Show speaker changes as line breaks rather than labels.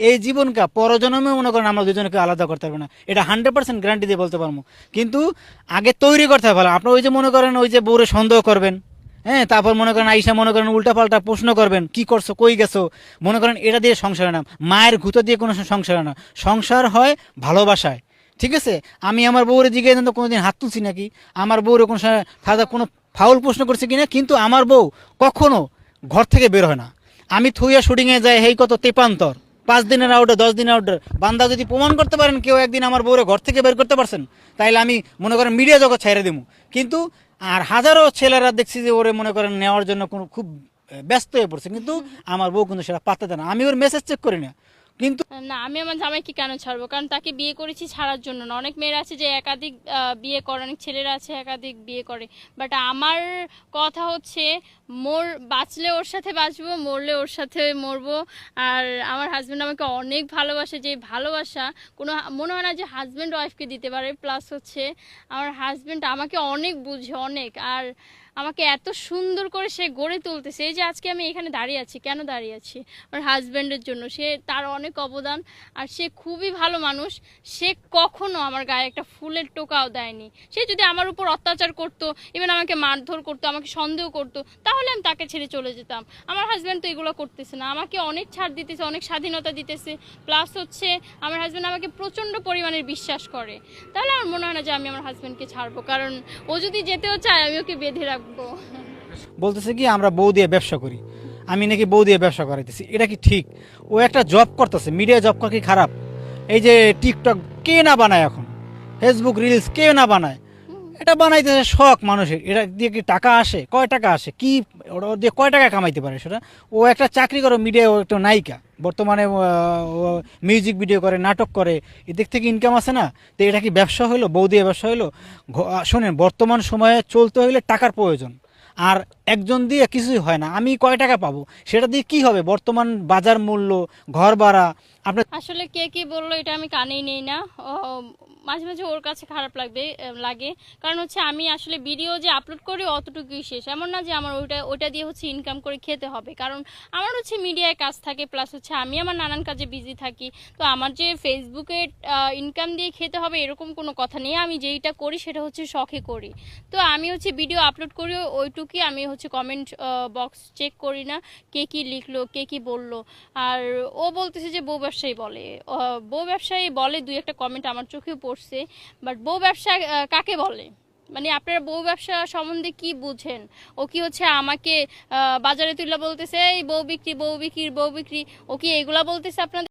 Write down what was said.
এই জীবনকে পরজন্মে মনে করেন আমরা দুজনকে আলাদা করতে পারবো না, এটা 100% গ্যারান্টি দিয়ে বলতে পারবো। কিন্তু আগে তৈরি করতে হবে ভালো। আপনার ওই যে মনে করেন ওই যে বউরে সন্দেহ করবেন, হ্যাঁ, তারপর মনে করেন আইসা মনে করেন উল্টাপাল্টা প্রশ্ন করবেন, কি করছো, কই গেছো, মনে করেন এটা দিয়ে সংসার হয় না, মায়ের গুঁতো দিয়ে কোনো সংসার হয় না। সংসার হয় ভালোবাসায়। ঠিক আছে, আমি আমার বউরে জিজ্ঞেস তো কোনোদিন হাত তুলছি নাকি, আমার বউরে কোনো সময় কোনো ফাউল প্রশ্ন করছে কিনা, কিন্তু আমার বউ কখনো ঘর থেকে বের হয় না। আমি থুইয়া শুটিংয়ে যাই, হেই কত তেপান্তর, 5 দিনের আউটে 10 দিনের আউটে বান্দা যদি প্রমাণ করতে পারেন কেউ একদিন আমার বউরে ঘর থেকে বের করতে পারছেন, তাইলে আমি মনে করেন মিডিয়া জগৎ ছেড়ে দেবো। কিন্তু আর হাজারো ছেলেরা দেখছি যে ওরে মনে করেন নেওয়ার জন্য কোনো খুব ব্যস্ত হয়ে পড়ছে, কিন্তু আমার বউ কিন্তু সেটা পাত্তা দেয় না। আমি ওর মেসেজ চেক করি না, কিন্তু
না, আমি আমার জামাইকে কেন ছাড়বো? কারণ তাকে বিয়ে করেছি ছাড়ার জন্য না। অনেক মেয়েরা আছে যে একাধিক বিয়ে করে, অনেক ছেলেরা আছে একাধিক বিয়ে করে। বাট আমার কথা হচ্ছে, বাঁচলে ওর সাথে বাঁচবো, মরলে ওর সাথে মরবো। আর আমার হাজব্যান্ড আমাকে অনেক ভালোবাসে, যে ভালোবাসা কোনো মনে হয় না যে হাজব্যান্ড ওয়াইফকে দিতে পারে। প্লাস হচ্ছে আমার হাজব্যান্ড আমাকে অনেক বুঝে, অনেক। আর আমাকে এত সুন্দর করে সে গড়ে তুলতেছে। এই যে আজকে আমি এখানে দাঁড়িয়ে আছি, কেন দাঁড়িয়ে আছি? আমার হাজব্যান্ডের জন্য। তার অনেক অবদান, আর সে খুবই ভালো মানুষ। সে কখনো আমার গায়ে একটা ফুলের টোকাও দেয়নি। সে যদি আমার উপর অত্যাচার করতো, ইভেন আমাকে মারধর করতো, আমাকে সন্দেহ করতো, তাহলে আমি তাকে ছেড়ে চলে যেতাম। আমার হাজব্যান্ড তো এগুলো করতেছে না, আমাকে অনেক ছাড় দিতেছে, অনেক স্বাধীনতা দিতেছে। প্লাস হচ্ছে আমার হাজব্যান্ড আমাকে প্রচণ্ড পরিমাণের বিশ্বাস করে। তাহলে আমার মনে হয় না যে আমি আমার হাজব্যান্ডকে ছাড়বো, কারণ ও যদি যেতেও চায় আমি ওকে বেঁধে রাখবো।
বলতেছে কি আমরা বউ দিয়ে ব্যবসা করি, আমি নাকি বউ দিয়ে ব্যবসা করাইতেছি, এটা কি ঠিক? ও একটা জব করতেছে, মিডিয়া জব করা কি খারাপ? এই যে টিকটক কে না বানায় এখন, ফেসবুক রিলস কে না বানায়, এটা বানাইতেছে শখ মানুষের। এটা দিয়ে কি টাকা আসে? কয় টাকা আসে? কি ওটা দিয়ে কয় টাকা কামাইতে পারে সেটা? ও একটা চাকরি করে, মিডিয়া, ও একটা নায়িকা বর্তমানে, মিউজিক ভিডিও করে, নাটক করে, এদিক থেকে ইনকাম আছে না? তো এটা কি ব্যবসা হইলো? বউ দিয়ে ব্যবসা হইলো? শোনেন, বর্তমান সময়ে চলতে হইলে টাকার প্রয়োজন, আর একজন দিয়ে কিছুই হয় না। আমি কয় টাকা পাবো, সেটা দিয়ে কি হবে? বর্তমান বাজার মূল্য, ঘর ভাড়া, আপনার
আসলে কে কি বললো এটা আমি কানেই নেই না। মাঝে মাঝে ওর কাছে খারাপ লাগে। কারণ হচ্ছে আমি আসলে ভিডিও যে আপলোড করি অতটুকুই শেষ। এমন না যে আমার ওইটা দিয়ে হচ্ছে ইনকাম করে খেতে হবে। কারণ আমার হচ্ছে মিডিয়ায় কাজ থাকে, প্লাস হচ্ছে আমি আমার নানান কাজে বিজি থাকি। তো আমার যে ফেসবুকে ইনকাম দিয়ে খেতে হবে এরকম কোনো কথা নেই। আমি যেইটা করি সেটা হচ্ছে শখে করি। তো আমি হচ্ছে ভিডিও আপলোড করি ওইটুকুই। আমি হচ্ছে কমেন্ট বক্স চেক করি না কে কি লিখলো, কে কি বললো। আর ও বলতেছে যে বউ ব্যবসায়ী বলে। বউ ব্যবসায়ী বলে, দুই একটা কমেন্ট আমার চোখেও পড়ছে। বাট বউ ব্যবসা কাকে বলে? মানে আপনারা বউ ব্যবসা সম্বন্ধে কি বুঝেন? ও কি হচ্ছে আমাকে বাজারে তুলে বলতেছে এই বউ বিক্রি, বউ বিক্রি, বউ বিক্রি? ও কি এগুলা বলতেছে আপনাদের?